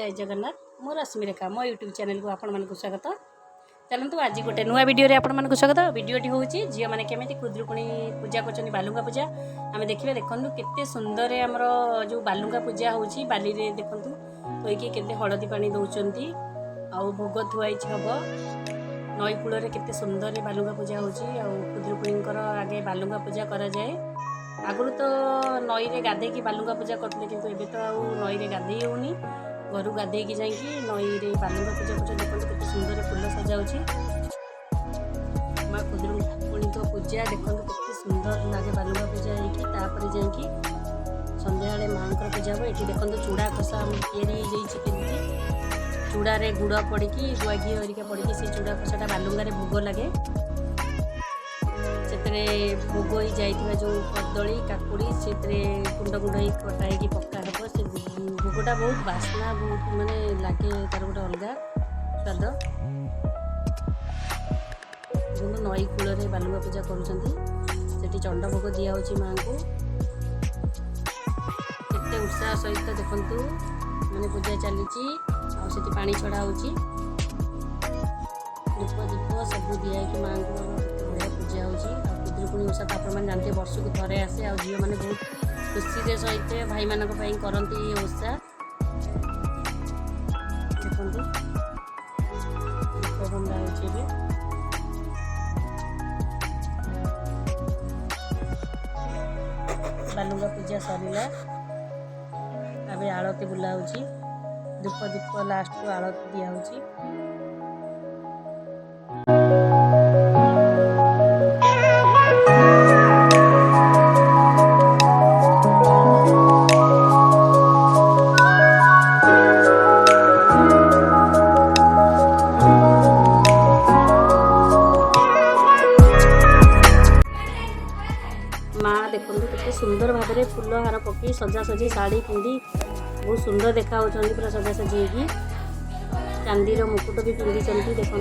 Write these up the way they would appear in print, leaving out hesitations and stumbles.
जय जगन्नाथ मो रश्मि रेखा मो यूट्यूब चैनल को आपण मानक स्वागत। चलतु आज गोटे नुआ वीडियो रे आपण मानक स्वागत। वीडियोटी होची झियो माने केमिति खुदरुकुणी पूजा करछनी बालुंगा पूजा आमे देखिबे। देखंतु केते सुंदर हमर जो बालुंगा पूजा होची बाली रे देखंतु तोइके केते हळदी पानी दउचंती आ भोग थुआई हबो नई कूल रे केते सुंदर बालुंगा पूजा होची। आ खुदरुकुणींकर आगे बालुंगा पूजा करा जाए। आगुर तो नई रे गाधे की बालुंगा पूजा करते किंतु एबे तो नई रे गाधे होनी घर गाधे की जाइकी नई रे बालुंगा पूजा कर। देखो केते सुंदर फूल सजाउची माँ खुदरुकुणी तो पूजा देखो केते सुंदर लगे बालुंगा पूजा होगी। तापर जाइकी संध्या बेले माँ पूजा हो। ये देखो चूड़ा खसा तैयारी चूड़ा रे गुड़ पड़ी गुआ घी हरिका पड़ी से चूड़ा खसाटा बालुंगा रे भोग लगे। भोग हो जाइए जो कदली काकुड़ी से कुंड कुंड कटा ही पका हे से भोगटा बहुत बास्ना बहुत माने लगे तार गोटे अलग स्वाद। नई कूल में बालुंगा पूजा कर चंड भोग दिया माँ को केते उत्साह सहित देखु माने पूजा चली पानी छड़ा हो धूप दीप सब दिया माँ को बढ़िया पूजा हो। खुदरुकुणी ओषा तो आप जानते वर्ष को थरे आसे आ झील मैंने बहुत खुशी सहित भाई मान करती ओषा। देखो दीप बंदा हो बालुंगा पूजा सरला अबे आलती बुला धूप दीप लास्ट को आलती दिया माँ। देखो कितने सुंदर भाव में फूल हार पकई सजा सजी साड़ी पिंधि बहुत सुंदर देखा पूरा सजा सजी होगी। चांदीर मुकुट भी पिंधि देखु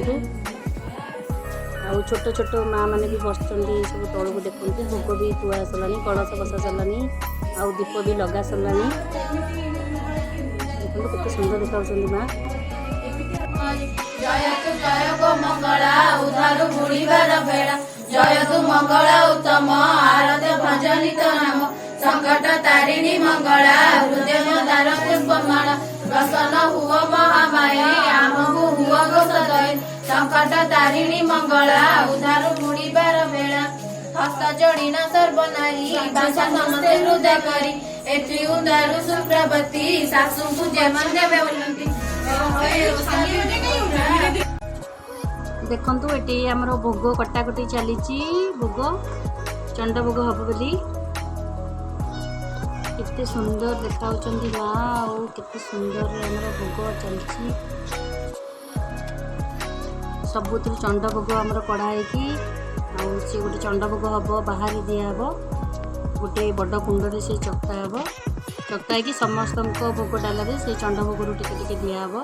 आ छोट छोट माँ मैंने भी बस सब तौल को देखते भोग भी थुआ सरलानी कलश बसा सरलानी आ दीप भी लगा सरलानी। देखो कितने सुंदर देखा माँ। जय तु मंगला उत्तम आराध्य भजनित नाम संकट तारिणी मंगला हृदय दार पुष्पमाण प्रसन्न हुआ महामाई आमको हुआ गो सदय संकट तारिणी मंगला उधार बुड़ीबार बेला हस्त जोड़ीना सर्वनारी भाषा समस्ते हृदय करी एति उदार सुप्रवती सासु पूजा मन देवे बोलंती। देखंतु एटी हमर भोग कटाकटी चली भोग चंड भोग हम बोली केते सुंदर देखा माँ और केते सुंदर हमर भोग चलची सबुत चंड भोग हमर कढ़ाई की आ से गोटे चंड भोग हम बाहर दिया हम गोटे बड़ कुंड से चक्का हम चक्का की समस्त भोग डाल से चंड भोग रू टिके दिया हम।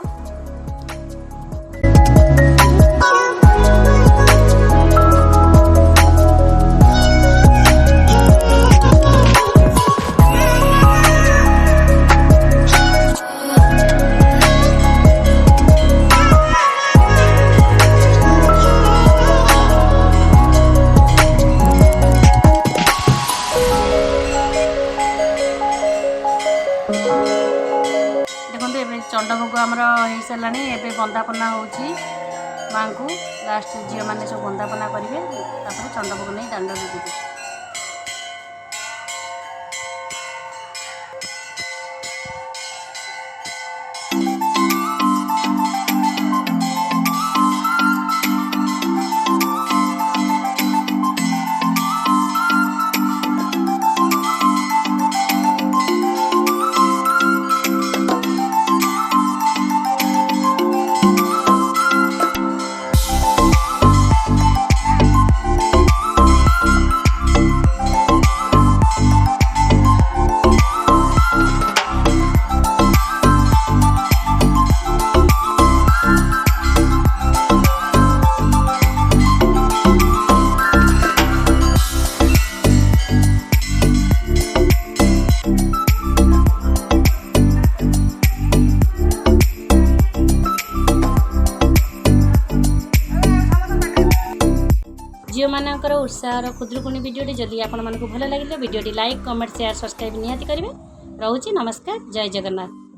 चंड भोग आमर हो सारा एवं बंदापना हो माँ को लास्ट झील मैंने सब बंदापना करेंगे चंड भोग नहीं दांड देते। झील मानकर उत्साह खुदुरुकुणी भिडियोटी जदि आपको भल लगे भिडियोटी लाइक कमेंट शेयर सब्सक्राइब निहाती करेंगे। रोचे नमस्कार। जय जगन्नाथ।